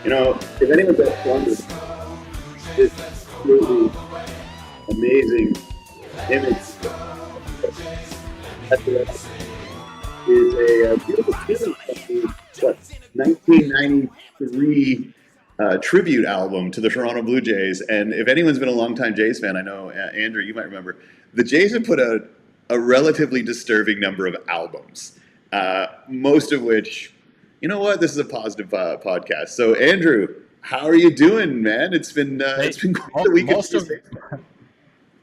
If anyone's ever wondered, this really amazing image is a beautiful tune from the 1993 tribute album to the Toronto Blue Jays. And if anyone's been a longtime Jays fan, I know, Andrew, you might remember, the Jays have put out a relatively disturbing number of albums, most of which, you know what, this is a positive podcast. So, Andrew, how are you doing, man? It's been quite a week.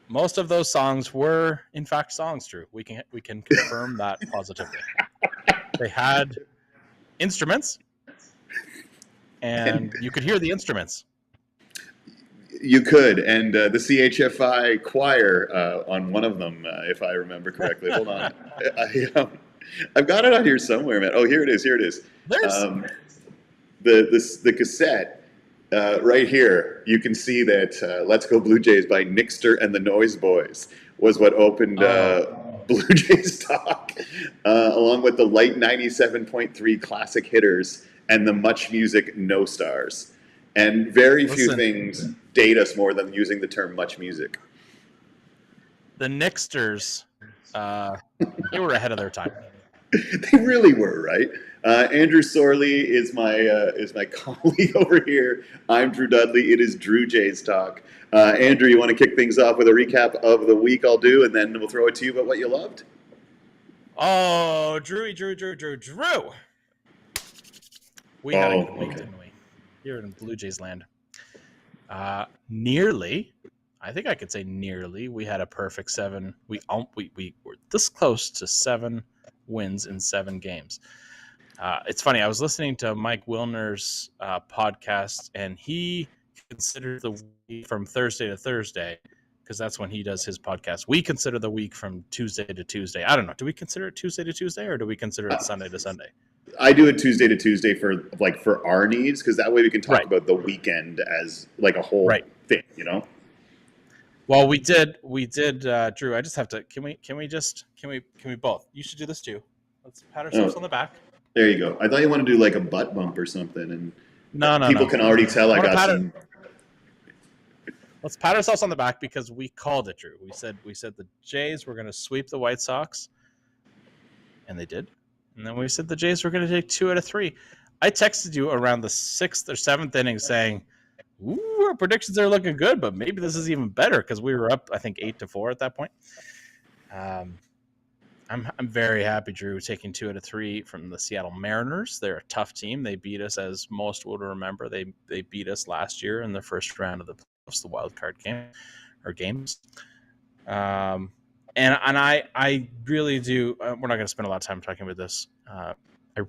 Most of those songs were, in fact, songs, Drew. We can confirm that positively. They had instruments, and you could hear the instruments. You could, and the CHFI choir on one of them, if I remember correctly. Hold on, I've got it on here somewhere, man. Oh, here it is. There's the cassette. Right here, you can see that Let's Go Blue Jays by Nixter and the Noise Boys was what opened Blue Jays Talk, along with the Light 97.3 Classic Hitters and the Much Music No Stars. And very few things date us more than using the term Much Music. The Nixters, they were ahead of their time. They really were, right? Andrew Sorley is my colleague over here. I'm Drew Dudley. It is Drew Jays Talk. Andrew, you want to kick things off with a recap of the week? I'll do, and then we'll throw it to you about what you loved. Oh, Drew. We had a good week, didn't we? Here in Blue Jays land. Nearly, I think I could say nearly, we had a perfect 7. We were this close to 7 wins in 7 games. It's funny. I was listening to Mike Wilner's podcast, and he considered the week from Thursday to Thursday because that's when he does his podcast. We consider the week from Tuesday to Tuesday. I don't know. Do we consider it Tuesday to Tuesday, or do we consider it Sunday to Sunday? I do it Tuesday to Tuesday for our needs, because that way we can talk about the weekend as like a whole thing, you know. Well, we did, Drew. I just have to. Can we both? You should do this too. Let's pat ourselves on the back. There you go. I thought you wanted to do like a butt bump or something, and no. People can already tell I got some. Let's pat ourselves on the back because we called it, Drew. We said the Jays were going to sweep the White Sox, and they did. And then we said the Jays were going to take 2 out of 3. I texted you around the 6th or 7th inning saying, "Ooh, our predictions are looking good, but maybe this is even better," because we were up, I think, 8-4 at that point. I'm very happy, Drew, taking 2 out of 3 from the Seattle Mariners. They're a tough team. They beat us, as most would remember. They beat us last year in the first round of the playoffs, the wild card games. And I really do. We're not going to spend a lot of time talking about this. I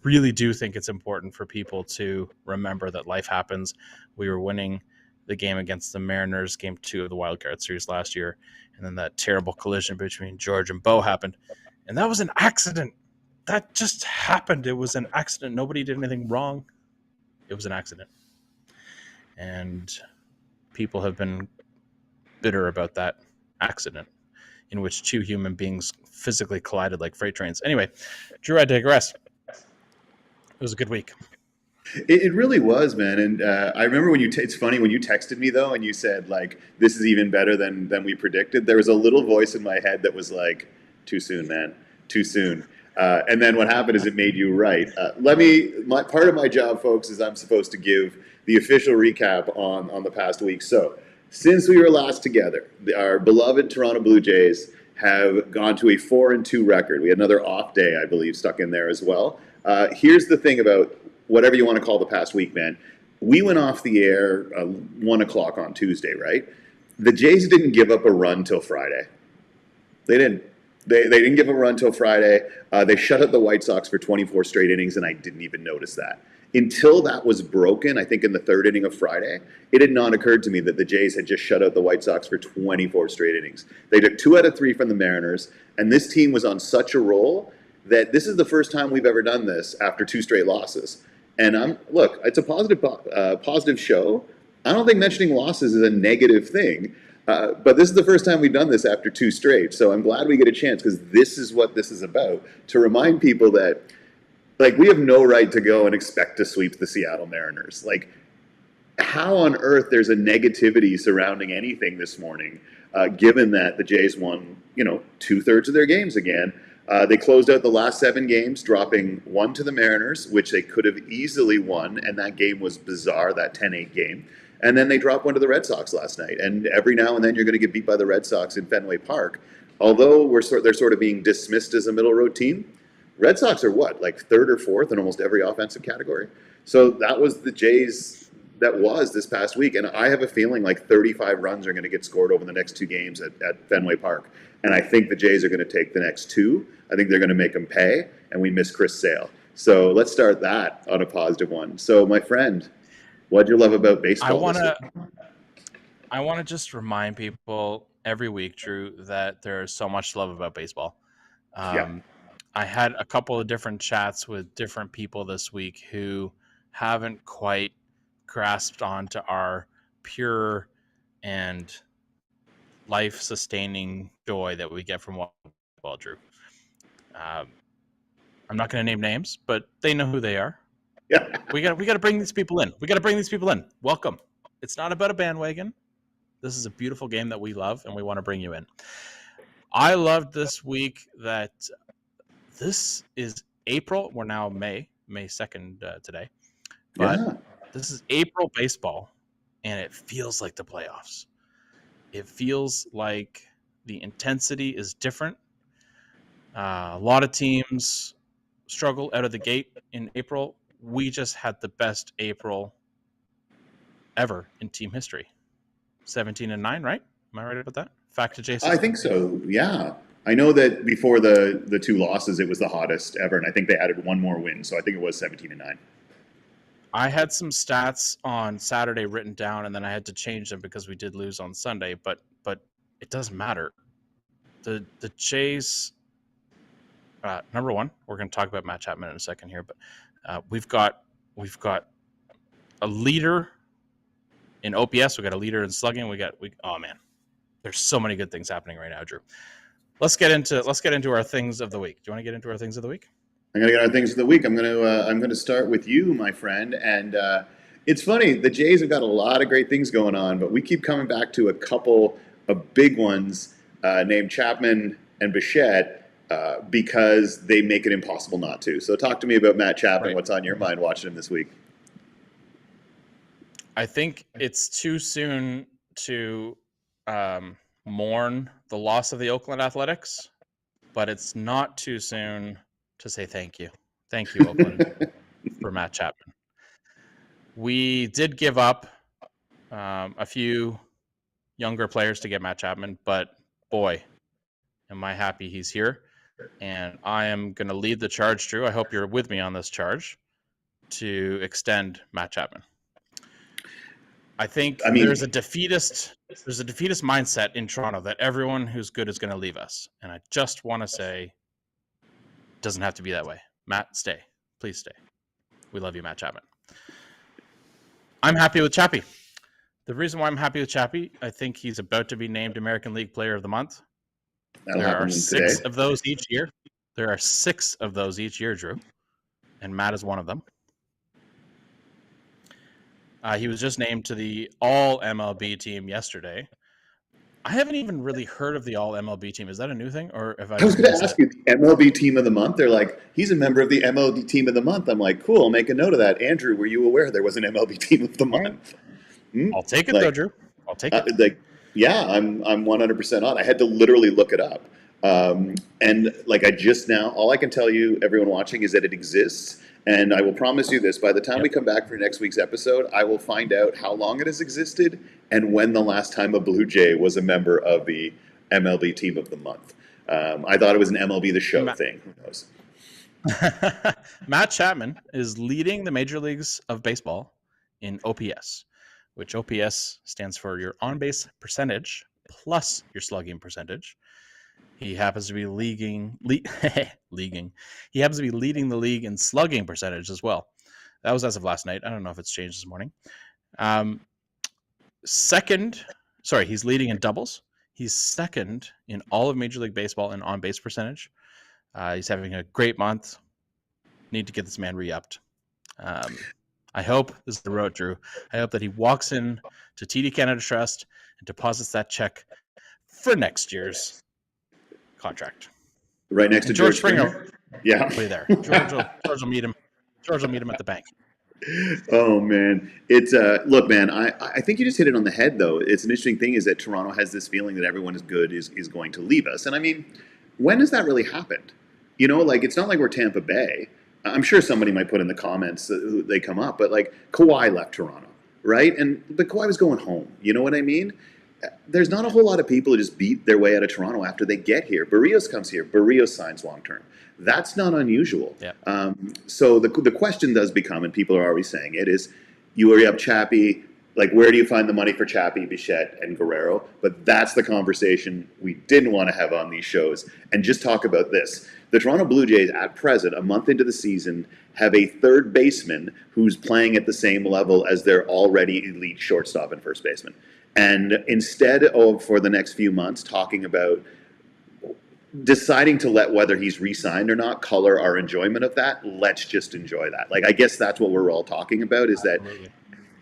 really do think it's important for people to remember that life happens. We were winning the game against the Mariners, game 2 of the wild card series last year, and then that terrible collision between George and Bo happened. And that was an accident. That just happened. It was an accident. Nobody did anything wrong. It was an accident. And people have been bitter about that accident in which 2 human beings physically collided like freight trains. Anyway, Drew, I digress. It was a good week. It really was, man. And I remember when it's funny when you texted me though, and you said like, "This is even better than we predicted." There was a little voice in my head that was like, "Too soon, man. Too soon." And then what happened is it made you right. Part of my job, folks, is I'm supposed to give the official recap on the past week. So since we were last together, our beloved Toronto Blue Jays have gone to a 4-2 record. We had another off day, I believe, stuck in there as well. Here's the thing about whatever you want to call the past week, man. We went off the air 1 o'clock on Tuesday, right? The Jays didn't give up a run till Friday. They didn't. They didn't give a run till Friday. They shut out the White Sox for 24 straight innings, and I didn't even notice that. Until that was broken, I think in the 3rd inning of Friday, it had not occurred to me that the Jays had just shut out the White Sox for 24 straight innings. They took 2 out of 3 from the Mariners, and this team was on such a roll that this is the first time we've ever done this after 2 straight losses. And look, it's a positive show. I don't think mentioning losses is a negative thing. But this is the first time we've done this after 2 straight. So I'm glad we get a chance, because this is what this is about. To remind people that, like, we have no right to go and expect to sweep the Seattle Mariners. Like, how on earth there's a negativity surrounding anything this morning, given that the Jays won, 2/3 of their games again. They closed out the last 7 games, dropping one to the Mariners, which they could have easily won, and that game was bizarre, that 10-8 game. And then they dropped one to the Red Sox last night. And every now and then you're going to get beat by the Red Sox in Fenway Park. Although they're sort of being dismissed as a middle road team, Red Sox are what, like third or fourth in almost every offensive category? So that was the Jays that was this past week. And I have a feeling like 35 runs are going to get scored over the next 2 games at Fenway Park. And I think the Jays are going to take the next 2. I think they're going to make them pay, and we miss Chris Sale. So let's start that on a positive one. So, my friend, what do you love about baseball? I want to just remind people every week, Drew, that there's so much to love about baseball. I had a couple of different chats with different people this week who haven't quite grasped onto our pure and life-sustaining joy that we get from watching baseball, Drew. I'm not going to name names, but they know who they are. Yeah. We got to bring these people in. Welcome. It's not about a bandwagon. This is a beautiful game that we love, and we want to bring you in. I loved this week that this is April. We're now May 2nd today. But This is April baseball, and it feels like the playoffs. It feels like the intensity is different. A lot of teams struggle out of the gate in April. We just had the best April ever in team history. 17-9, right? Am I right about that? Fact to Jason? I think so, yeah. I know that before the 2 losses, it was the hottest ever, and I think they added one more win, so I think it was 17-9. I had some stats on Saturday written down, and then I had to change them because we did lose on Sunday, but it doesn't matter. The Jays, number one, we're going to talk about Matt Chapman in a second here, but we've got a leader in OPS, we got a leader in slugging, oh man, there's so many good things happening right now, Drew. Let's get into our things of the week. Do you want to get into our things of the week? I'm gonna get our things of the week. I'm gonna start with you, my friend. And it's funny, the Jays have got a lot of great things going on, but we keep coming back to a couple of big ones named Chapman and Bichette because they make it impossible not to. So talk to me about Matt Chapman. Right. What's on your mind watching him this week? I think it's too soon to mourn the loss of the Oakland Athletics, but it's not too soon to say thank you. Thank you, Oakland, for Matt Chapman. We did give up a few younger players to get Matt Chapman, but boy, am I happy he's here. And I am going to lead the charge, Drew. I hope you're with me on this charge to extend Matt Chapman. I think there's a defeatist mindset in Toronto that everyone who's good is going to leave us. And I just want to say, it doesn't have to be that way. Matt, stay. Please stay. We love you, Matt Chapman. I'm happy with Chappie. The reason why I'm happy with Chappie, I think he's about to be named American League Player of the Month. There are 6 of those each year. Drew. And Matt is one of them. He was just named to the All-MLB team yesterday. I haven't even really heard of the All-MLB team. Is that a new thing? Or if I was going to ask you, the MLB Team of the Month? They're like, he's a member of the MLB Team of the Month. I'm like, cool, I'll make a note of that. Andrew, were you aware there was an MLB Team of the Month? I'll take it, though, Drew. I'll take it. Yeah, I'm 100% on. I had to literally look it up. And I just now, all I can tell you, everyone watching, is that it exists. And I will promise you this, by the time we come back for next week's episode, I will find out how long it has existed and when the last time a Blue Jay was a member of the MLB Team of the Month. I thought it was an MLB The Show thing. Who knows? Matt Chapman is leading the major leagues of baseball in OPS, which OPS stands for your on-base percentage plus your slugging percentage. He happens to be leading the league in slugging percentage as well. That was as of last night. I don't know if it's changed this morning. He's leading in doubles. He's second in all of Major League Baseball in on-base percentage. He's having a great month. Need to get this man re-upped. I hope this is the road, Drew. I hope that he walks in to TD Canada Trust and deposits that check for next year's contract. Right next And to George Springer. Yeah. Be there. George will meet him. George will meet him at the bank. Oh man, it's look, man. I think you just hit it on the head, though. It's an interesting thing is that Toronto has this feeling that everyone is good is going to leave us, and I mean, when has that really happened? You know, like it's not like we're Tampa Bay. I'm sure somebody might put in the comments who they come up, but like Kawhi left Toronto, right? But Kawhi was going home. You know what I mean? There's not a whole lot of people who just beat their way out of Toronto after they get here. Barrios comes here. Barrios signs long term. That's not unusual. Yeah. So the question does become, and people are already saying it, is you already have Chappie. Like, where do you find the money for Chappie, Bichette, and Guerrero? But that's the conversation we didn't want to have on these shows. And just talk about this. The Toronto Blue Jays, at present, a month into the season, have a third baseman who's playing at the same level as their already elite shortstop and first baseman. And instead of, for the next few months, talking about deciding to let whether he's re-signed or not color our enjoyment of that, let's just enjoy that. Like, I guess that's what we're all talking about, is that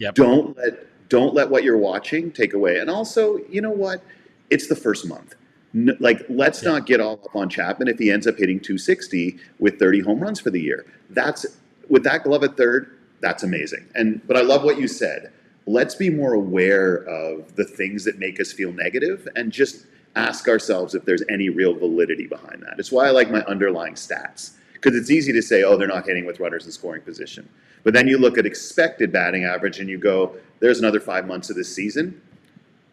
Yep. don't let what you're watching take away. And also, you know what? It's the first month. Let's not get all up on Chapman if he ends up hitting 260 with 30 home runs for the year. That's, with that glove at third, that's amazing. But I love what you said. Let's be more aware of the things that make us feel negative and just ask ourselves if there's any real validity behind that. It's why I like my underlying stats, because it's easy to say, oh, they're not hitting with runners in scoring position. But then you look at expected batting average and you go, there's another 5 months of this season.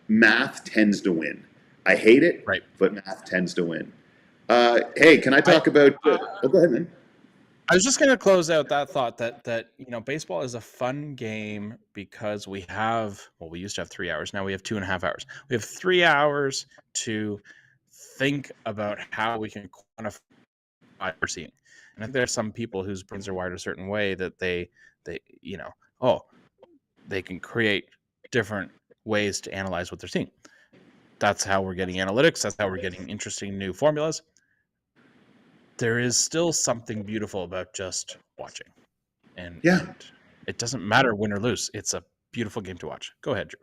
Math tends to win. I hate it, Right. but math tends to win. Hey, can I talk about? Go ahead, man. I was just going to close out that thought that baseball is a fun game because we used to have 3 hours. Now we have 2.5 hours. We have 3 hours to think about how we can quantify what we're seeing. And I think there are some people whose brains are wired a certain way that they can create different ways to analyze what they're seeing. That's how we're getting analytics. That's how we're getting interesting new formulas. There is still something beautiful about just watching. And it doesn't matter win or lose. It's a beautiful game to watch. Go ahead, Drew.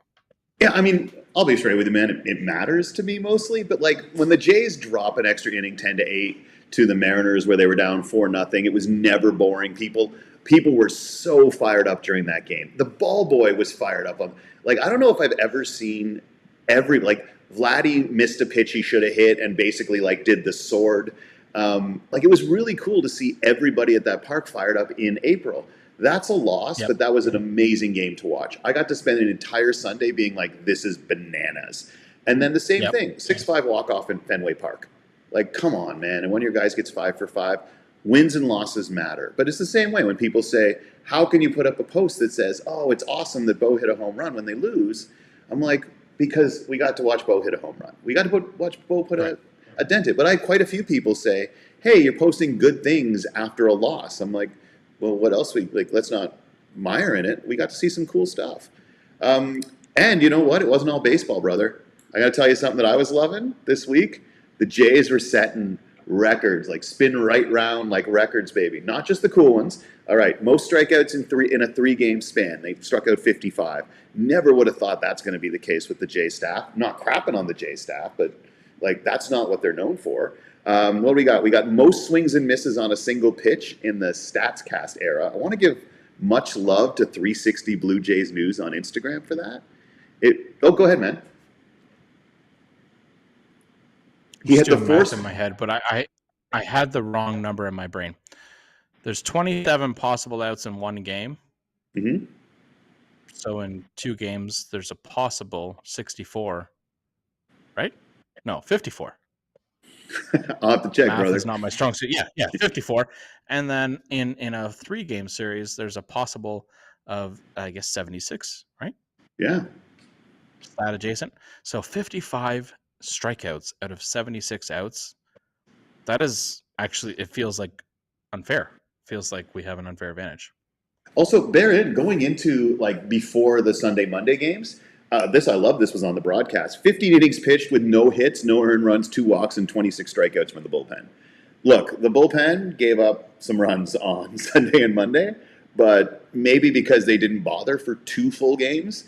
Yeah, I mean, I'll be straight with you, man. It matters to me mostly, but like when the Jays drop an extra inning 10-8 to the Mariners where they were down 4-0, it was never boring. People were so fired up during that game. The ball boy was fired up. I don't know if I've ever seen Vladdy missed a pitch he should have hit and basically did the sword. It was really cool to see everybody at that park fired up in April. That's a loss, but that was an amazing game to watch. I got to spend an entire Sunday being like, this is bananas. And then the same thing, 6-5 walk-off in Fenway Park. Like, come on, man. And one of your guys gets 5 for 5. Wins and losses matter. But it's the same way when people say, how can you put up a post that says, oh, it's awesome that Bo hit a home run when they lose? I'm like, because we got to watch Bo hit a home run. We got to watch Bo put a dent in. But I had quite a few people say, hey, you're posting good things after a loss. I'm like, well, what else? Let's not mire in it. We got to see some cool stuff. And you know what? It wasn't all baseball, brother. I got to tell you something that I was loving this week. The Jays were setting records, like spin right round, like records, baby. Not just the cool ones. All right, most strikeouts in a 3-game span. They struck out 55. Never would have thought that's going to be the case with the Jay staff. Not crapping on the Jay staff, but that's not what they're known for. What do we got? We got most swings and misses on a single pitch in the StatsCast era. I want to give much love to 360 Blue Jays News on Instagram for that. Go ahead, man. He had the force in my head, but I had the wrong number in my brain. There's 27 possible outs in one game. Mm-hmm. So in 2 games, there's a possible 64, right? No, 54. I'll have to check, Math brother. is not my strong suit. Yeah, 54. And then in a 3-game series, there's a possible of, I guess, 76, right? Yeah. That adjacent. So 55 strikeouts out of 76 outs. That is actually, it feels like unfair. Feels like we have an unfair advantage. Also, bear in, going into before the Sunday, Monday games, I love this was on the broadcast. 15 innings pitched with no hits, no earned runs, 2 walks, and 26 strikeouts from the bullpen. Look, the bullpen gave up some runs on Sunday and Monday, but maybe because they didn't bother for 2 full games,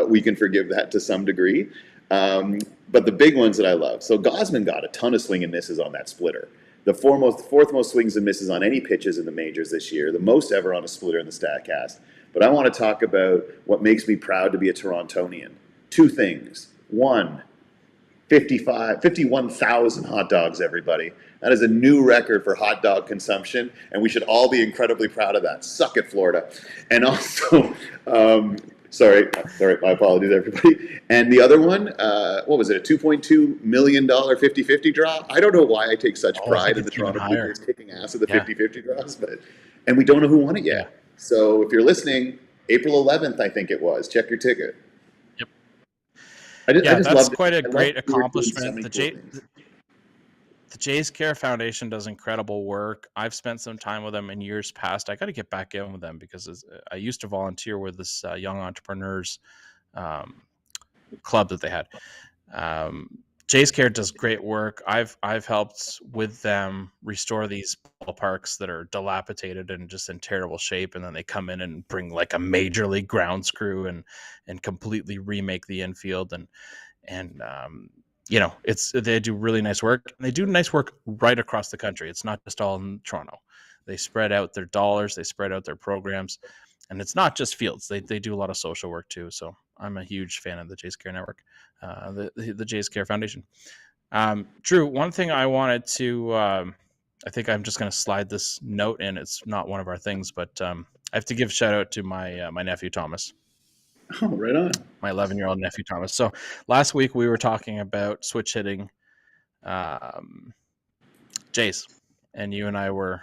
we can forgive that to some degree. But the big ones that I love. So Gosman got a ton of swing and misses on that splitter. The fourth most swings and misses on any pitches in the majors this year, the most ever on a splitter in the StatCast. But I want to talk about what makes me proud to be a Torontonian. 2 things. One, 51,000 hot dogs, everybody. That is a new record for hot dog consumption, and we should all be incredibly proud of that. Suck it, Florida. And also, sorry, my apologies, everybody. And the other one, what was it, a $2.2 million 50-50 draw? I don't know why I take such pride in the Toronto Blue Jays kicking ass at the 50-50 draws, and we don't know who won it yet. Yeah. So if you're listening, April 11th, I think it was. Check your ticket. Yep. I just that's quite a great accomplishment. The Jays Care Foundation does incredible work. I've spent some time with them in years past. I got to get back in with them because I used to volunteer with this young entrepreneurs club that they had. Jays Care does great work. I've helped with them restore these ballparks that are dilapidated and just in terrible shape, and then they come in and bring like a major league grounds crew and completely remake the infield and they do really nice work. And they do nice work right across the country. It's not just all in Toronto. They spread out their dollars, they spread out their programs, and it's not just fields. They do a lot of social work too. So I'm a huge fan of the Jays Care Network, the Jays Care Foundation. Drew, one thing I wanted to, I think I'm just going to slide this note in. It's not one of our things, but I have to give a shout out to my nephew Thomas. Oh, right on. My 11-year-old nephew Thomas. So last week we were talking about switch hitting Jays, and you and I were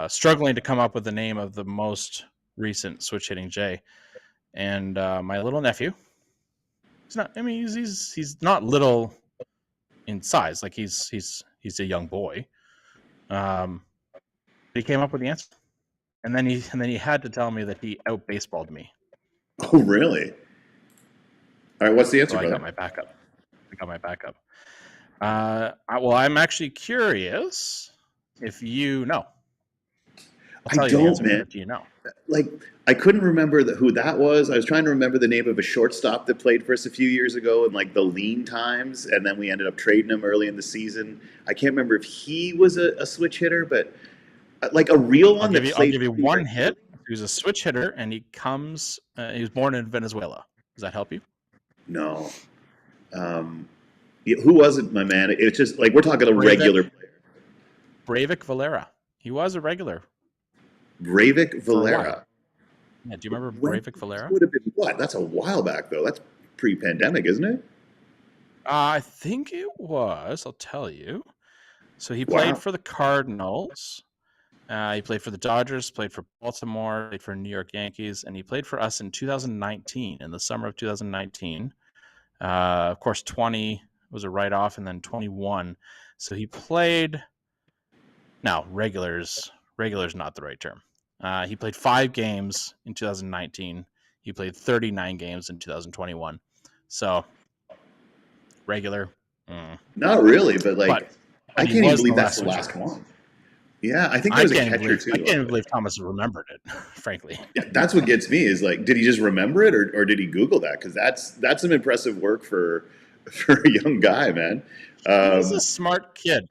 struggling to come up with the name of the most recent switch hitting Jay. And my little nephew, he's not little in size, like he's a young boy. He came up with the answer, and then he had to tell me that he out baseballed me. Oh, really? All right, what's the answer? So I got my backup. Well, I'm actually curious if you know. I don't, man. Do you know? Like, I couldn't remember who that was. I was trying to remember the name of a shortstop that played for us a few years ago in like the lean times, and then we ended up trading him early in the season. I can't remember if he was a switch hitter, but like a real one. I'll give you one hit. He was a switch hitter, and he was born in Venezuela. Does that help you? No. Who was it, my man? It's just like we're talking a regular player. Breivik Valera. He was a regular. Breivik Valera. Yeah, do you remember Breivik Valera? Would have been what? That's a while back, though. That's pre-pandemic, isn't it? I think it was. I'll tell you. So he played for the Cardinals. He played for the Dodgers, played for Baltimore, played for New York Yankees, and he played for us in 2019, in the summer of 2019. Of course, 20 was a write-off, and then 21. So he played. Now, regular's not the right term. He played 5 games in 2019. He played 39 games in 2021. So, regular. Not really, but I can't even believe that's the last one. Yeah, I think there was a catcher too. I can't even believe Thomas remembered it, frankly. Yeah, that's what gets me is like, did he just remember it or did he Google that? Because that's some impressive work for a young guy, man. He's a smart kid.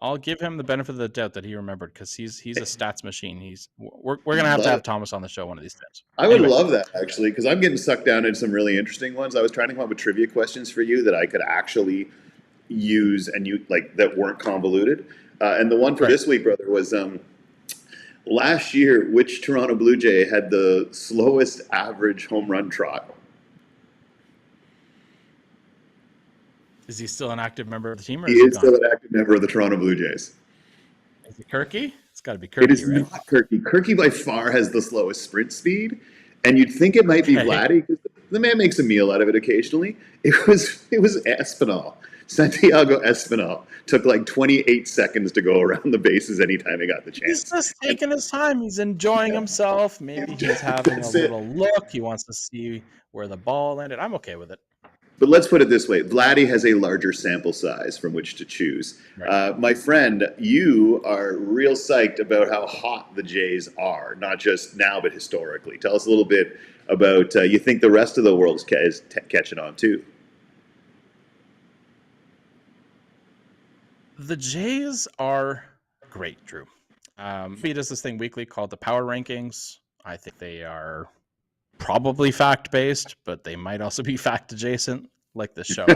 I'll give him the benefit of the doubt that he remembered because he's a stats machine. We're gonna have to have Thomas on the show one of these times. I would love that actually because I'm getting sucked down into some really interesting ones. I was trying to come up with trivia questions for you that I could actually use and that weren't convoluted. And the one for this week, brother, was last year, which Toronto Blue Jay had the slowest average home run trot? Is he still an active member of the team? Or he is still an active member of the Toronto Blue Jays. Is it Kirky? It's got to be Kirky, It is not Kirky. Kirky by far has the slowest sprint speed, and you'd think it might be Vladdy because the man makes a meal out of it occasionally. It was Espinal. Santiago Espinal took like 28 seconds to go around the bases anytime he got the chance. He's just taking his time. He's enjoying himself. Maybe he's having a little look. He wants to see where the ball landed. I'm okay with it. But let's put it this way: Vladdy has a larger sample size from which to choose. Right. My friend, you are real psyched about how hot the Jays are, not just now but historically. Tell us a little bit about you think the rest of the world is catching on too. The Jays are great, Drew. He does this thing weekly called the Power Rankings. I think they are probably fact based, but they might also be fact adjacent, like this show.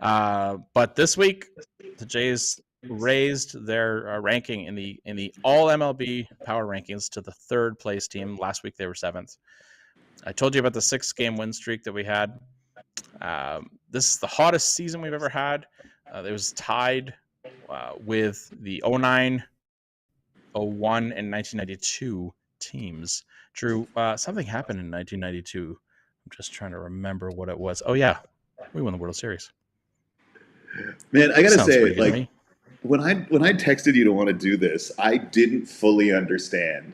But this week, the Jays raised their ranking in the All MLB Power Rankings to the third place team. Last week they were seventh. I told you about the 6-game win streak that we had. This is the hottest season we've ever had. It was tied with the 09, 01, and 1992 teams. Drew, something happened in 1992. I'm just trying to remember what it was. Oh yeah, we won the World Series. Man, I gotta Sounds say, pretty good to like me. when I texted you to want to do this, I didn't fully understand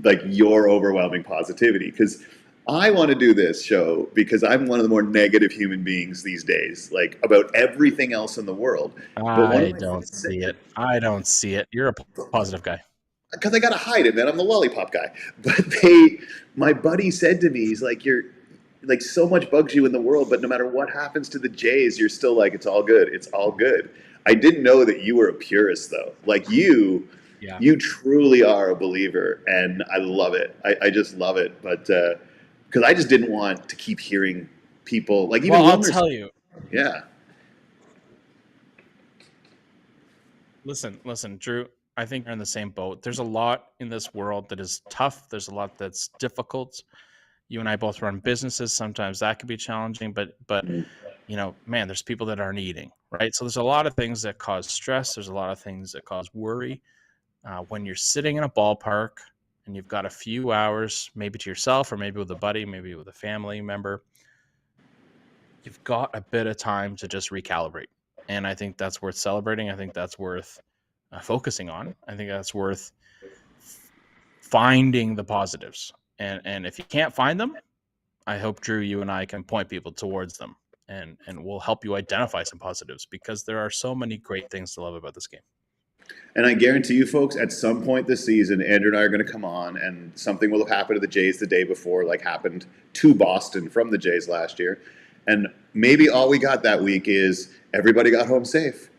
like your overwhelming positivity because I want to do this show because I'm one of the more negative human beings these days, like about everything else in the world. But one of I my don't friends see said, it. I don't see it. You're a positive guy. because I gotta hide it, man. I'm the lollipop guy. But my buddy said to me, he's like, you're like so much bugs you in the world, but no matter what happens to the Jays, you're still like, it's all good. It's all good. I didn't know that you were a purist though. Like Yeah. you truly are a believer, and I love it. I just love it. But because I just didn't want to keep hearing people like even Well, I'll Wilmer's. tell you. Yeah, Listen, Drew. I think you're in the same boat. There's a lot in this world that is tough. There's a lot that's difficult. You and I both run businesses. Sometimes that could be challenging, but man, there's people that aren't eating, right? So there's a lot of things that cause stress. There's a lot of things that cause worry. When you're sitting in a ballpark and you've got a few hours, maybe to yourself or maybe with a buddy, maybe with a family member, you've got a bit of time to just recalibrate. And I think that's worth celebrating. I think that's worth focusing on. I think that's worth finding the positives. And if you can't find them, I hope, Drew, you and I can point people towards them and we'll help you identify some positives because there are so many great things to love about this game. and I guarantee you, folks, at some point this season, Andrew and I are going to come on, and something will have happened to the Jays the day before, like happened to Boston from the Jays last year. And maybe all we got that week is everybody got home safe.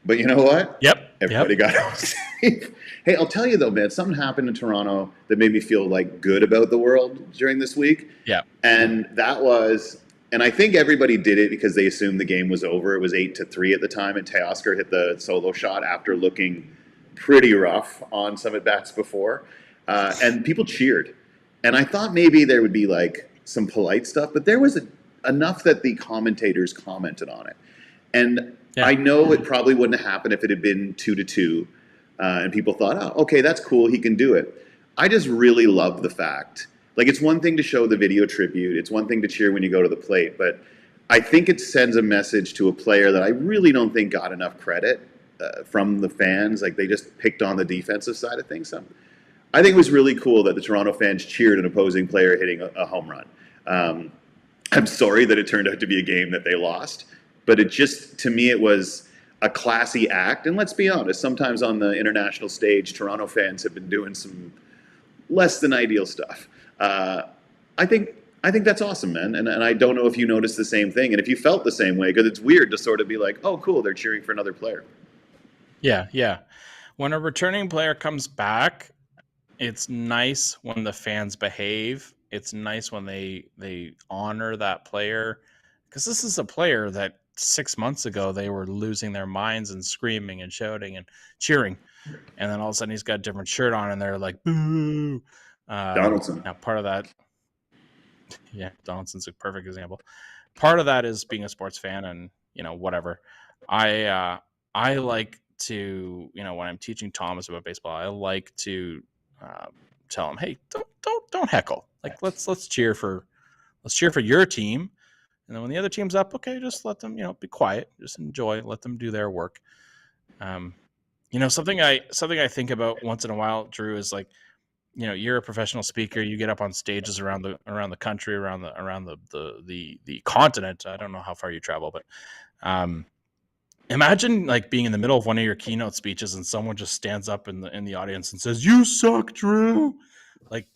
But you know what? Everybody Yep. got home safe. Hey, I'll tell you though, man, something happened in Toronto that made me feel like good about the world during this week. Yeah. And that was, and I think everybody did it because they assumed the game was over. It was 8-3 at the time, and Teoscar hit the solo shot after looking pretty rough on some at bats before. And people cheered. And I thought maybe there would be like some polite stuff, but there was enough that the commentators commented on it. And Yeah. I know it probably wouldn't have happened if it had been 2-2, and people thought, "Oh, okay, that's cool. He can do it." I just really love the fact. Like, it's one thing to show the video tribute. It's one thing to cheer when you go to the plate, but I think it sends a message to a player that I really don't think got enough credit from the fans. Like, they just picked on the defensive side of things. So I think it was really cool that the Toronto fans cheered an opposing player hitting a home run. I'm sorry that it turned out to be a game that they lost, but it just, to me, it was a classy act. And let's be honest, sometimes on the international stage, Toronto fans have been doing some less than ideal stuff. I think that's awesome, man. And I don't know if you noticed the same thing, and if you felt the same way, because it's weird to sort of be like, oh, cool, they're cheering for another player. Yeah. When a returning player comes back, it's nice when the fans behave. It's nice when they honor that player, because this is a player that 6 months ago they were losing their minds and screaming and shouting and cheering, and then all of a sudden he's got a different shirt on and they're like, boo. Donaldson. Now part of that, yeah, Donaldson's a perfect example. Part of that is being a sports fan and whatever. I like to, when I'm teaching Thomas about baseball, I like to tell him, hey, don't heckle. Like let's cheer for your team, and then when the other team's up, okay, just let them be quiet, just enjoy, let them do their work. Something I think about once in a while, Drew, is like you're a professional speaker. You get up on stages around the country, around the continent. I don't know how far you travel, but um, imagine like being in the middle of one of your keynote speeches and someone just stands up in the audience and says, "You suck, Drew." Like,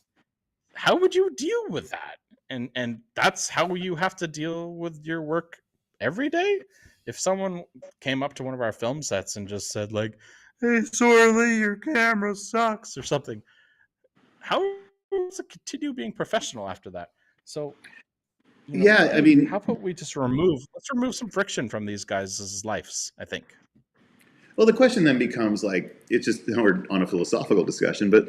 how would you deal with that? And that's how you have to deal with your work every day. If someone came up to one of our film sets and just said like, "Hey, Sorley, your camera sucks," or something, how does it continue being professional after that? So, Yeah, I how mean, about we just let's remove some friction from these guys' lives, I think. well, the question then becomes like, it's just, we're on a philosophical discussion, but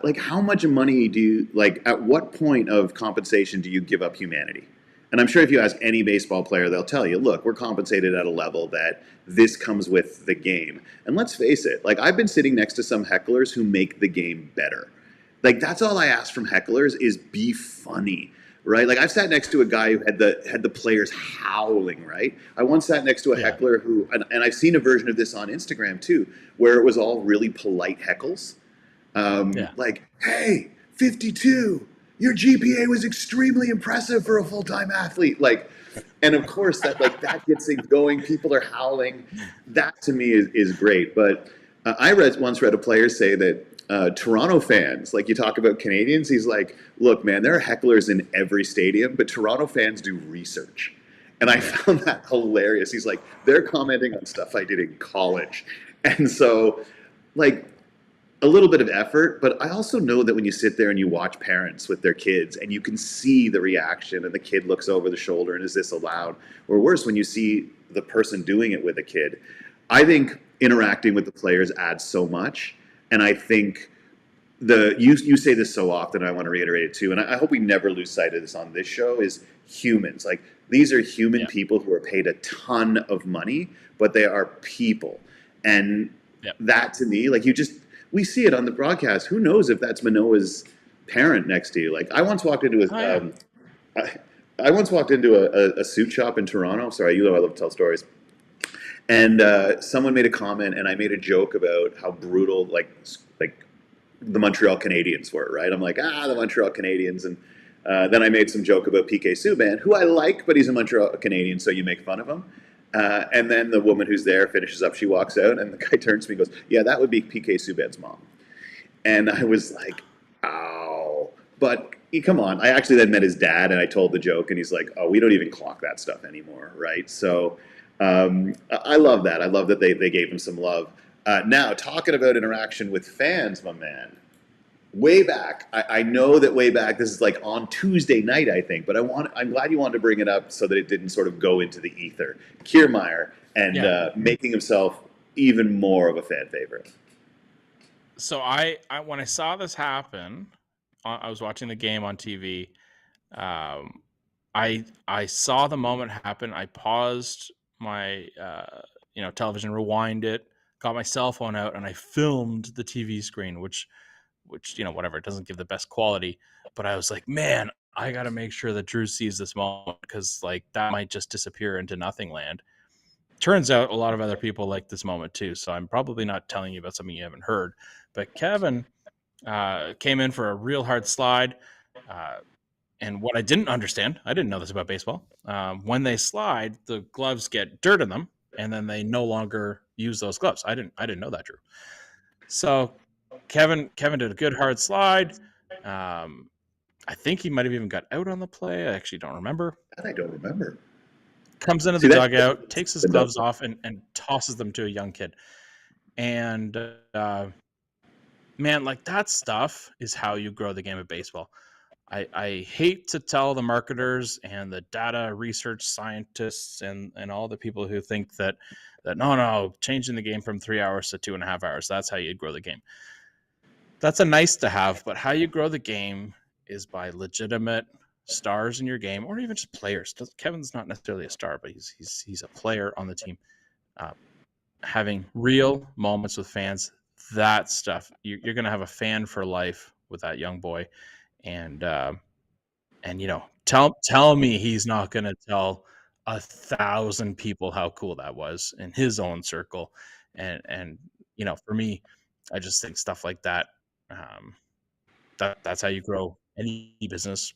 like, how much money do you, like, at what point of compensation do you give up humanity? And I'm sure if you ask any baseball player, they'll tell you, look, we're compensated at a level that this comes with the game. And let's face it, like, I've been sitting next to some hecklers who make the game better. Like, that's all I ask from hecklers is be funny, right? Like, I've sat next to a guy who had the players howling, right? I once sat next to a Yeah, heckler who, and I've seen a version of this on Instagram too, where it was all really polite heckles, yeah. like, "Hey, 52, your GPA was extremely impressive for a full time athlete." Like, and of course that gets things going. People are howling. That to me is great. But once read a player say that Toronto fans, like you talk about Canadians, he's like, look, man, there are hecklers in every stadium, but Toronto fans do research. And I Yeah. found that hilarious. He's like, they're commenting on stuff I did in college. And so, like, a little bit of effort, but I also know that when you sit there and you watch parents with their kids and you can see the reaction and the kid looks over the shoulder and is this allowed? Or worse, when you see the person doing it with a kid, I think interacting with the players adds so much. And I think you say this so often, I want to reiterate it too, and I hope we never lose sight of this on this show, is humans. Like, these are human Yeah. people who are paid a ton of money, but they are people. And Yeah. that to me, like, we see it on the broadcast. Who knows if that's Manoa's parent next to you? Like, I once walked into Oh yeah. I, I once walked into a suit shop in Toronto. Sorry, you know I love to tell stories. And someone made a comment, and I made a joke about how brutal, like the Montreal Canadiens were. Right? I'm like, the Montreal Canadiens, and then I made some joke about PK Subban, who I like, but he's a Montreal Canadian, so you make fun of him. And then the woman who's there finishes up. She walks out, and the guy turns to me and goes, "Yeah, that would be PK Subban's mom." And I was like, "Ow!" But come on. I actually then met his dad, and I told the joke, and he's like, "Oh, we don't even clock that stuff anymore, right?" So I love that. I love that they gave him some love. Now, talking about interaction with fans, my man. Way back, I know that way back. This is like on Tuesday night, I think. But I'm glad you wanted to bring it up so that it didn't sort of go into the ether. Kiermaier and Yeah. making himself even more of a fan favorite. So I when I saw this happen, I was watching the game on TV. Um, I saw the moment happen. I paused my television, rewind it, got my cell phone out, and I filmed the TV screen, which whatever, it doesn't give the best quality, but I was like, man, I got to make sure that Drew sees this moment because like that might just disappear into nothing land. Turns out a lot of other people like this moment too, so I'm probably not telling you about something you haven't heard. But Kevin came in for a real hard slide. Uh, and what I didn't understand, I didn't know this about baseball. When they slide, the gloves get dirt in them, and then they no longer use those gloves. I didn't know that, Drew. So Kevin did a good hard slide. Um, I think he might have even got out on the play. I actually don't remember. That I don't remember. Comes into See the that? dugout, takes his gloves off, and tosses them to a young kid. And man, like that stuff is how you grow the game of baseball. I hate to tell the marketers and the data research scientists and all the people who think that no, changing the game from 3 hours to 2.5 hours, that's how you grow the game. That's a nice to have, but how you grow the game is by legitimate stars in your game, or even just players. Kevin's not necessarily a star, but he's a player on the team. Uh, Having real moments with fans, that stuff, you're going to have a fan for life with that young boy, and tell me he's not going to tell 1,000 people how cool that was in his own circle, and for me, I just think stuff like that. Um, that's how you grow any business,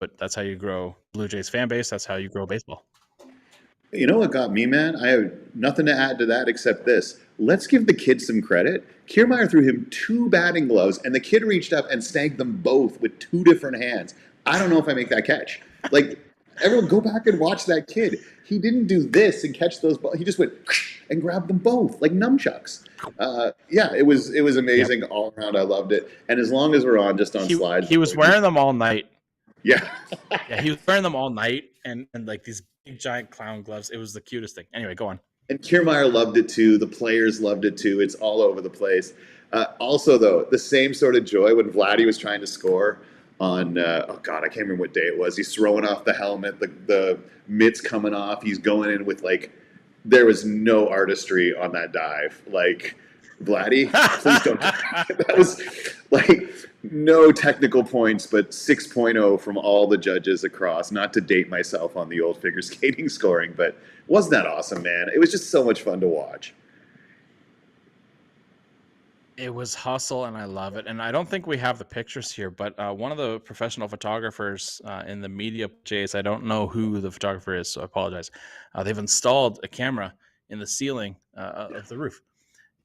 but that's how you grow Blue Jays fan base. That's how you grow baseball. You know what got me, man? I have nothing to add to that except this. Let's give the kid some credit. Kiermaier threw him 2 batting gloves, and the kid reached up and snagged them both with 2 different hands. I don't know if I make that catch. Like, everyone go back and watch that kid. He didn't do this and catch those balls. He just went and grabbed them both like nunchucks. Yeah, it was Yep. amazing all around. I loved it. And as long as we're on slides, He was wearing them all night. yeah. Yeah, he was wearing them all night, and like these big giant clown gloves. It was the cutest thing. Anyway, go on. And Kiermaier loved it too. The players loved it too. It's all over the place. Also, though, the same sort of joy when Vladdy was trying to score on, oh God, I can't remember what day it was. He's throwing off the helmet, the mitts coming off. He's going in with like, there was no artistry on that dive. Like, Vladdy, please don't. That was like no technical points, but 6.0 from all the judges across. Not to date myself on the old figure skating scoring, but wasn't that awesome, man? It was just so much fun to watch. It was hustle, and I love it. And I don't think we have the pictures here, but one of the professional photographers in the media Jays, I don't know who the photographer is, so I apologize. They've installed a camera in the ceiling of the roof,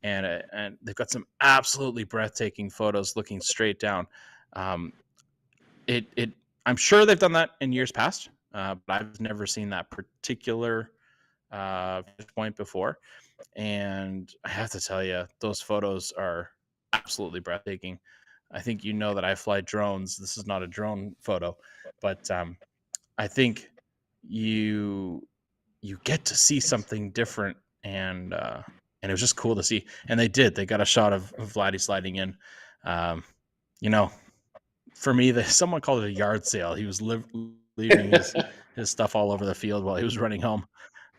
and they've got some absolutely breathtaking photos looking straight down. Um, it I'm sure they've done that in years past, but I've never seen that particular point before. And I have to tell you, those photos are absolutely breathtaking. I think you know that I fly drones. This is not a drone photo, but I think you you get to see something different, and it was just cool to see. And they did. They got a shot of Vladdy sliding in. Um, you know, for me, someone called it a yard sale. He was leaving his stuff all over the field while he was running home.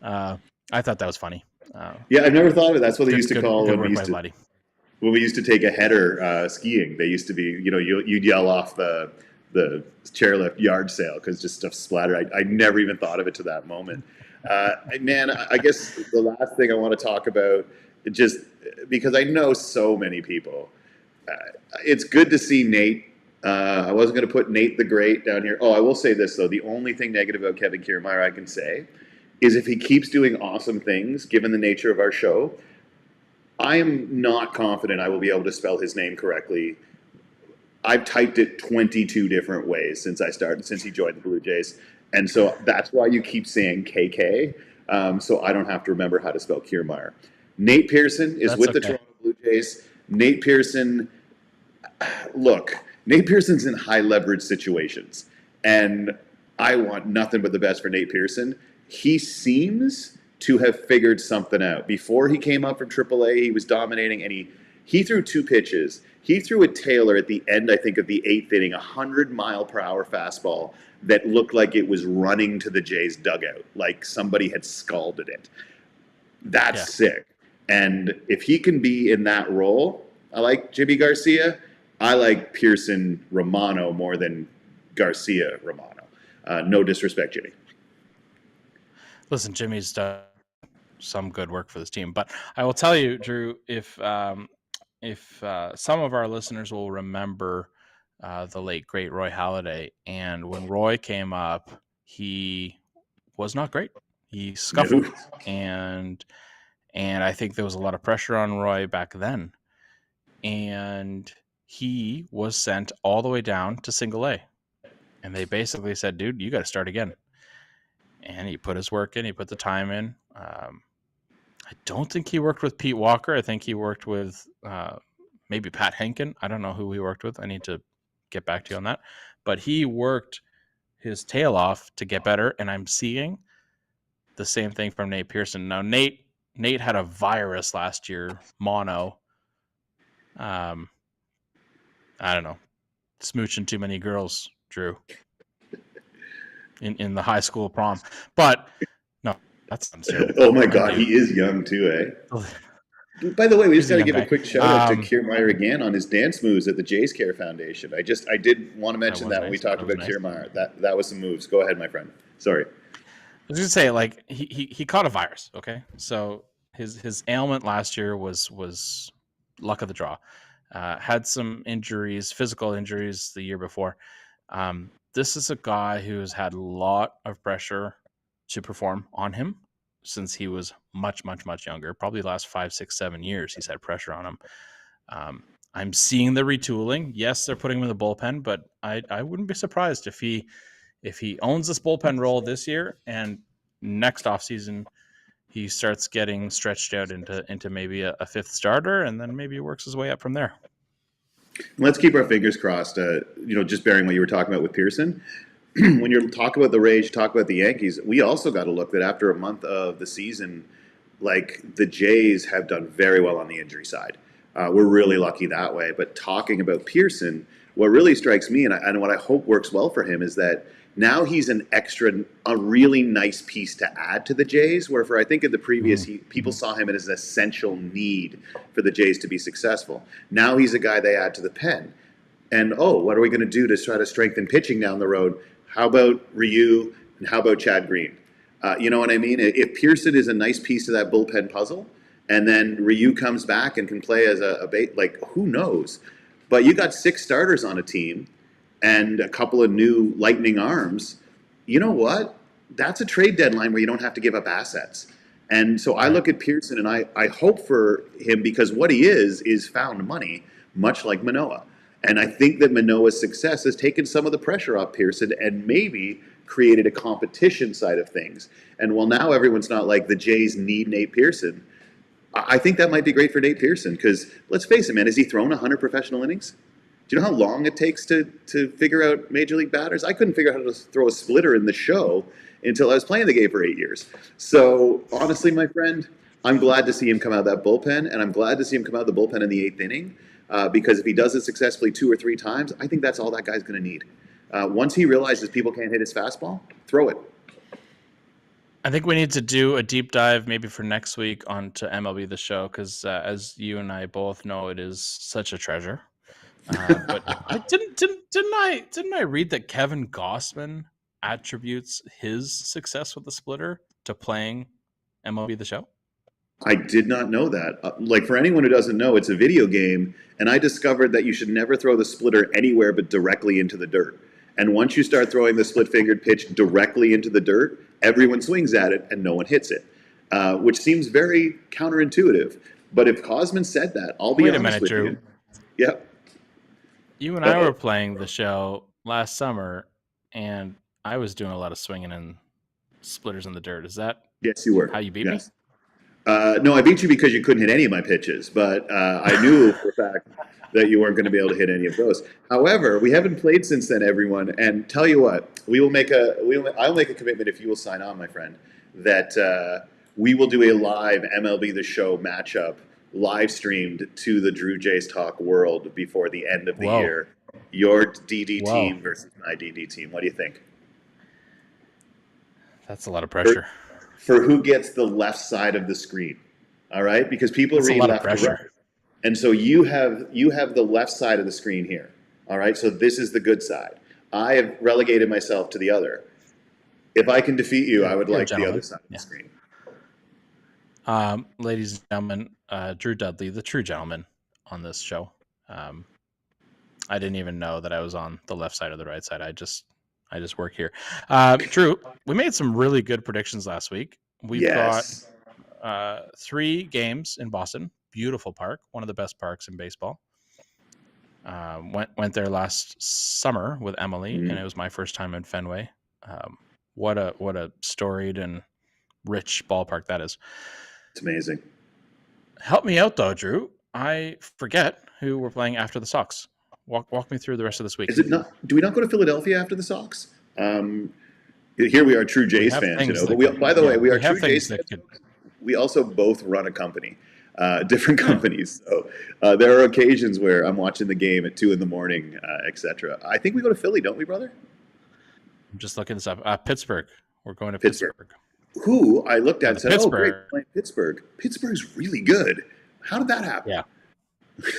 I thought that was funny. Yeah, I've never thought of it. That's what they used to call good when work by Vladdy. we used to take a header skiing. They used to be, you'd yell off the chairlift yard sale because just stuff splattered. I never even thought of it to that moment. Man, I guess the last thing I want to talk about, just because I know so many people, it's good to see Nate. I wasn't going to put Nate the Great down here. Oh, I will say this, though. The only thing negative about Kevin Kiermaier I can say is if he keeps doing awesome things, given the nature of our show, I am not confident I will be able to spell his name correctly. I've typed it 22 different ways since he joined the Blue Jays. And so that's why you keep saying KK, so I don't have to remember how to spell Kiermaier. Nate Pearson is with the Toronto Blue Jays. Nate Pearson's in high leverage situations, and I want nothing but the best for Nate Pearson. He seems to have figured something out. Before he came up from AAA, he was dominating, and he threw 2 pitches. He threw a Taylor at the end, I think, of the 8th inning, 100-mile-per-hour fastball that looked like it was running to the Jays' dugout, like somebody had scalded it. That's sick. And if he can be in that role, I like Jimmy Garcia. I like Pearson Romano more than Garcia Romano. No disrespect, Jimmy. Listen, Jimmy's done some good work for this team, but I will tell you, Drew, if some of our listeners will remember the late great Roy Halladay, and when Roy came up, he was not great. He scuffled, and I think there was a lot of pressure on Roy back then, and he was sent all the way down to single A, and they basically said, "Dude, you got to start again." And he put his work in. He put the time in. I don't think he worked with Pete Walker. I think he worked with maybe Pat Henkin. I don't know who he worked with. I need to get back to you on that. But he worked his tail off to get better, and I'm seeing the same thing from Nate Pearson. Now, Nate had a virus last year, mono. I don't know, smooching too many girls, Drew, in the high school prom. But no, that's unfair. Oh my God, he is young too, eh? By the way, we just got to give a quick shout out to Kiermaier again on his dance moves at the Jays Care Foundation. I did want to mention that when we talked about Kiermaier. That was some moves. Go ahead, my friend. Sorry. I was gonna say, like, he caught a virus. Okay, so his ailment last year was luck of the draw. Had some injuries, physical injuries the year before. This is a guy who has had a lot of pressure to perform on him since he was much, much, much younger. Probably the last 5, 6, 7 years, he's had pressure on him. I'm seeing the retooling. Yes, they're putting him in the bullpen, but I wouldn't be surprised if he owns this bullpen role this year and next offseason he starts getting stretched out into maybe a fifth starter, and then maybe works his way up from there. Let's keep our fingers crossed. Just bearing what you were talking about with Pearson. When you talk about the Rays, you talk about the Yankees. We also got to look that after a month of the season, like the Jays have done very well on the injury side. We're really lucky that way. But talking about Pearson, what really strikes me and what I hope works well for him is that now he's a really nice piece to add to the Jays, where I think in the previous, people saw him as an essential need for the Jays to be successful. Now he's a guy they add to the pen. And, what are we going to do to try to strengthen pitching down the road? How about Ryu and how about Chad Green? You know what I mean? If Pearson is a nice piece of that bullpen puzzle, and then Ryu comes back and can play as a bait, like, who knows? But you got 6 starters on a team and a couple of new lightning arms. You know what? That's a trade deadline where you don't have to give up assets. And so I look at Pearson and I hope for him, because what he is found money, much like Manoah. And I think that Manoah's success has taken some of the pressure off Pearson and maybe created a competition side of things. And while now everyone's not like the Jays need Nate Pearson, I think that might be great for Nate Pearson, because let's face it, man, has he thrown 100 professional innings? Do you know how long it takes to figure out major league batters? I couldn't figure out how to throw a splitter in the show until I was playing the game for 8 years. So honestly, my friend, I'm glad to see him come out of that bullpen, and I'm glad to see him come out of the bullpen in the 8th inning, because if he does it successfully 2 or 3 times, I think that's all that guy's going to need. Once he realizes people can't hit his fastball, throw it. I think we need to do a deep dive maybe for next week onto MLB The Show, because as you and I both know, it is such a treasure. But didn't I read that Kevin Gossman attributes his success with the splitter to playing MLB The Show? I did not know that. Like, for anyone who doesn't know, it's a video game, and I discovered that you should never throw the splitter anywhere but directly into the dirt. And once you start throwing the split-fingered pitch directly into the dirt, everyone swings at it and no one hits it, which seems very counterintuitive. But if Cosman said that, I'll be honest with you. Yep. You and I were playing the show last summer, and I was doing a lot of swinging and splitters in the dirt. Is that yes, you were. How you beat me? No, I beat you because you couldn't hit any of my pitches, but I knew for a fact that you weren't going to be able to hit any of those. However, we haven't played since then, everyone. And tell you what, I'll make a commitment, if you will sign on, my friend, that we will do a live MLB The Show matchup, live streamed to the Drew Jays Talk world before the end of the year. Your DD team versus my DD team. What do you think? That's a lot of pressure. For who gets the left side of the screen. All right? Because people read left to right. And so you have the left side of the screen here. All right? So this is the good side. I have relegated myself to the other. If I can defeat you, I would like the other side of the screen. Ladies and gentlemen, Drew Dudley, the true gentleman on this show. I didn't even know that I was on the left side or the right side. I just work here. Drew, we made some really good predictions last week. We've got 3 games in Boston. Beautiful park, one of the best parks in baseball. Went there last summer with Emily, and it was my first time in Fenway. What a storied and rich ballpark that is. It's amazing. Help me out though, Drew. I forget who we're playing after the Sox. Walk me through the rest of this week. Is it not? Do we not go to Philadelphia after the Sox? Here we are, true Jays fans. You know, but by the way, we are true Jays fans. We also both run a company, different companies. So there are occasions where I'm watching the game at 2 a.m, etc. I think we go to Philly, don't we, brother? I'm just looking this up. Pittsburgh. We're going to Pittsburgh. Who I looked at and said, "Oh, great, playing Pittsburgh. Pittsburgh's really good. How did that happen?" Yeah.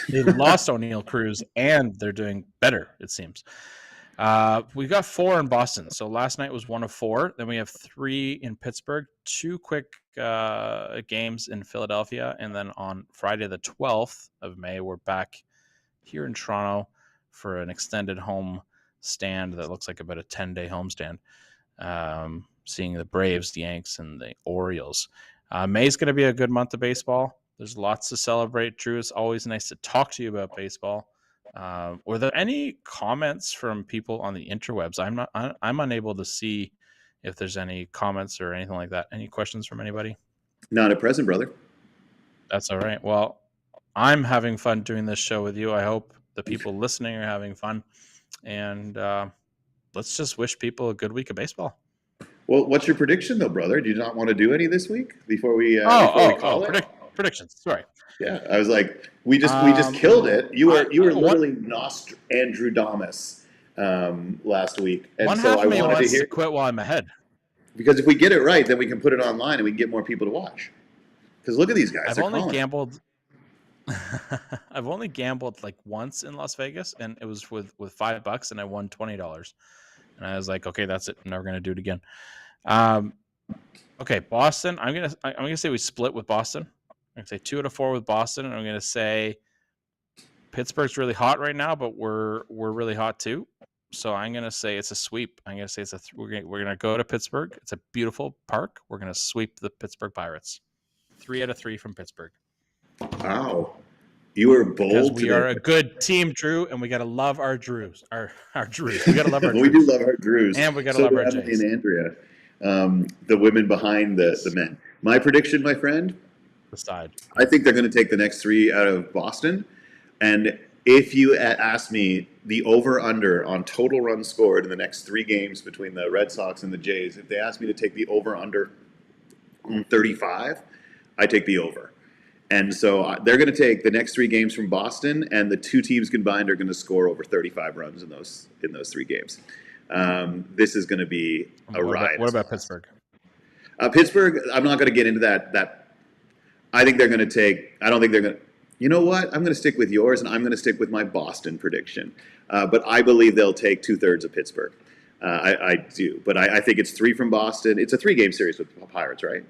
They lost O'Neal Cruz, and they're doing better, it seems. We got 4 in Boston. So last night was 1 of 4. Then we have 3 in Pittsburgh, 2 quick games in Philadelphia. And then on Friday, the 12th of May, we're back here in Toronto for an extended home stand that looks like about a 10-day homestand, seeing the Braves, the Yanks, and the Orioles. May's going to be a good month of baseball. There's lots to celebrate. Drew, it's always nice to talk to you about baseball. Were there any comments from people on the interwebs? I'm unable to see if there's any comments or anything like that. Any questions from anybody? Not at present, brother. That's all right. Well, I'm having fun doing this show with you. I hope the people listening are having fun. And let's just wish people a good week of baseball. Well, what's your prediction, though, brother? Do you not want to do any this week before we call it? Predictions. Sorry. Yeah, I was like, we just killed it. You were literally Nostradamus last week, and one so half I of me wanted to wants hear to quit while I'm ahead. because if we get it right, then we can put it online and we can get more people to watch. Because look at these guys. I've only gambled. I've only gambled like once in Las Vegas, and it was with $5, and I won $20. And I was like, okay, that's it. I'm never gonna do it again. Okay, Boston. I'm gonna say we split with Boston. I'm gonna say 2 out of 4 with Boston, and I'm gonna say Pittsburgh's really hot right now, but we're really hot too. So I'm gonna say it's a sweep. I'm gonna say we're gonna go to Pittsburgh. It's a beautiful park. We're gonna sweep the Pittsburgh Pirates. 3 out of 3 from Pittsburgh. Wow, you were bold. Because we are a good team, Drew, and we gotta love our Drews. Our Drews. We gotta love our Drews. We do love our Drews, and we gotta love our Jays. And Andrea, the women behind the men. My prediction, my friend. Aside, I think they're going to take the next 3 out of Boston. And if you ask me the over-under on total runs scored in the next 3 games between the Red Sox and the Jays, if they ask me to take the over-under on 35, I take the over. And so they're going to take the next 3 games from Boston, and the 2 teams combined are going to score over 35 runs in those 3 games. This is going to be a riot. What about Pittsburgh? Pittsburgh, I'm not going to get into that. I think they're going to take. I don't think they're going to. You know what? I'm going to stick with yours, and I'm going to stick with my Boston prediction. But I believe they'll take 2/3 of Pittsburgh. I do, but I think it's 3 from Boston. It's a 3-game series with the Pirates, right?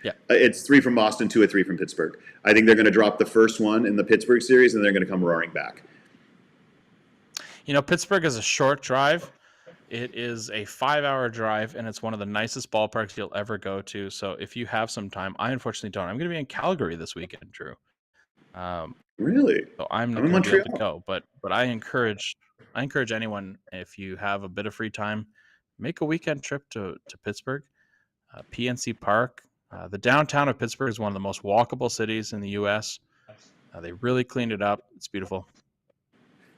Yeah. It's 3 from Boston, 2 or 3 from Pittsburgh. I think they're going to drop the first one in the Pittsburgh series, and they're going to come roaring back. You know, Pittsburgh is a short drive. It is a 5-hour drive, and it's one of the nicest ballparks you'll ever go to. So if you have some time, I unfortunately don't. I'm going to be in Calgary this weekend, Drew. Really? So I'm not going to be able to go. But I encourage anyone, if you have a bit of free time, make a weekend trip to Pittsburgh, PNC Park. The downtown of Pittsburgh is one of the most walkable cities in the U.S. They really cleaned it up. It's beautiful.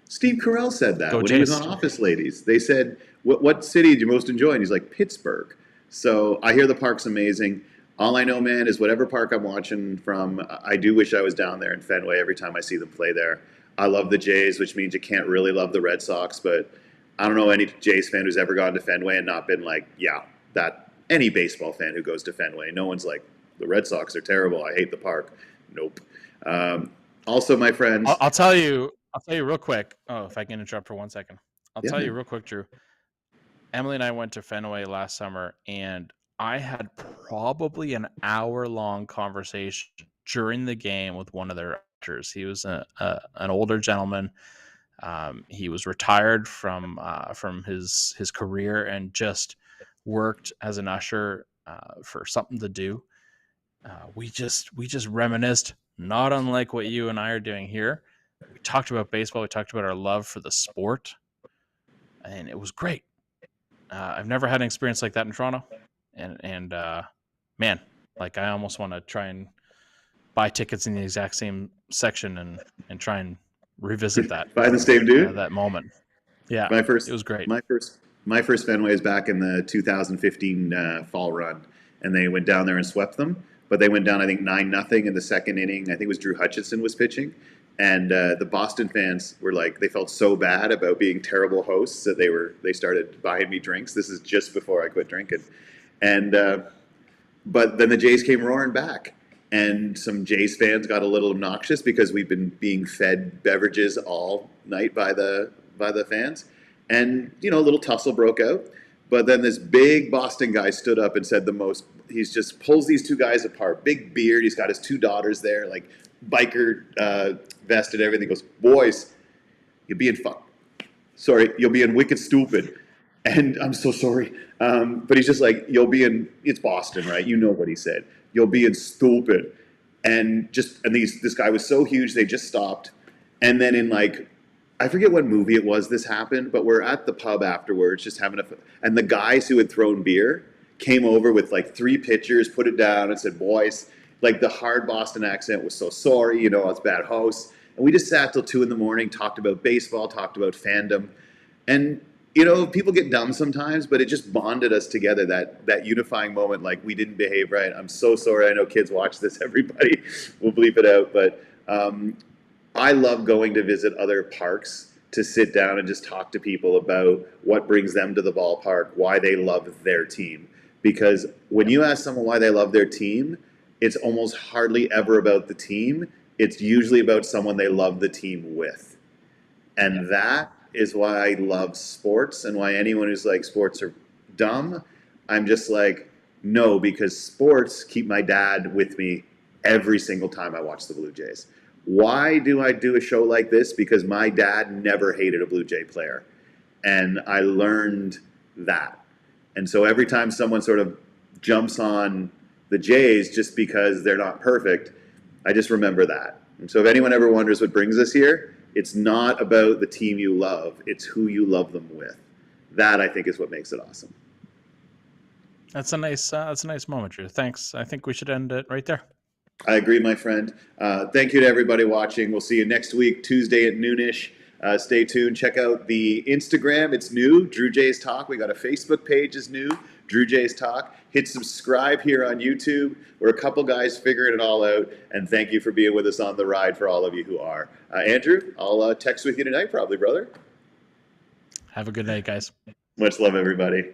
Steve Carell said that when Jays. he was on Office Ladies. They said, what city do you most enjoy? And he's like, Pittsburgh. So I hear the park's amazing. All I know, man, is whatever park I'm watching from, I do wish I was down there in Fenway every time I see them play there. I love the Jays, which means you can't really love the Red Sox, but I don't know any Jays fan who's ever gone to Fenway and not been like, yeah, that any baseball fan who goes to Fenway. No one's like, the Red Sox are terrible. I hate the park. Nope. Also, my friends. I'll tell you real quick. Oh, if I can interrupt for 1 second. I'll tell you real quick, Drew. Emily and I went to Fenway last summer, and I had probably an hour-long conversation during the game with one of their actors. He was an older gentleman. He was retired from his career and just worked as an usher for something to do. We just reminisced, not unlike what you and I are doing here. We talked about baseball. We talked about our love for the sport, and it was great. I've never had an experience like that in Toronto, and man, like I almost want to try and buy tickets in the exact same section and try and revisit that. Buy the same dude. That moment. Yeah, it was great. My first Fenway is back in the 2015 fall run, and they went down there and swept them. But they went down, I think, 9-0 in the second inning. I think it was Drew Hutchison was pitching. And the Boston fans were like, they felt so bad about being terrible hosts that they started buying me drinks. This is just before I quit drinking. And but then the Jays came roaring back. And some Jays fans got a little obnoxious because we've been being fed beverages all night by the fans. And, you know, a little tussle broke out. But then this big Boston guy stood up and said he just pulls these 2 guys apart. Big beard. He's got his 2 daughters there, like biker vest and everything. He goes, boys, you're being fucked. Sorry, you're being wicked stupid. And I'm so sorry. But he's just like, it's Boston, right? You know what he said. You're being stupid. This guy was so huge, they just stopped. And then in like, I forget what movie it was this happened, but we're at the pub afterwards, just having and the guys who had thrown beer came over with like 3 pitchers, put it down and said, boys, like the hard Boston accent was so sorry, I was bad host. And we just sat till 2 a.m, talked about baseball, talked about fandom. And, people get dumb sometimes, but it just bonded us together, that unifying moment, like we didn't behave right. I'm so sorry. I know kids watch this, everybody. We'll bleep it out. But I love going to visit other parks to sit down and just talk to people about what brings them to the ballpark, why they love their team. Because when you ask someone why they love their team, it's almost hardly ever about the team. It's usually about someone they love the team with. And that is why I love sports, and why anyone who's like sports are dumb, I'm just like, no, because sports keep my dad with me every single time I watch the Blue Jays. Why do I do a show like this? Because my dad never hated a Blue Jay player. And I learned that. And so every time someone sort of jumps on the Jays just because they're not perfect, I just remember that. And so if anyone ever wonders what brings us here, it's not about the team you love, it's who you love them with. That, I think, is what makes it awesome. That's a nice moment, Drew. Thanks. I think we should end it right there. I agree, my friend. Thank you to everybody watching. We'll see you next week, Tuesday at noonish. Stay tuned. Check out the Instagram. It's new, Drew Jays Talk. We got a Facebook page is new, Drew Jays Talk. Hit subscribe here on YouTube. We're a couple guys figuring it all out. And thank you for being with us on the ride for all of you who are. Andrew, I'll text with you tonight probably, brother. Have a good night, guys. Much love, everybody.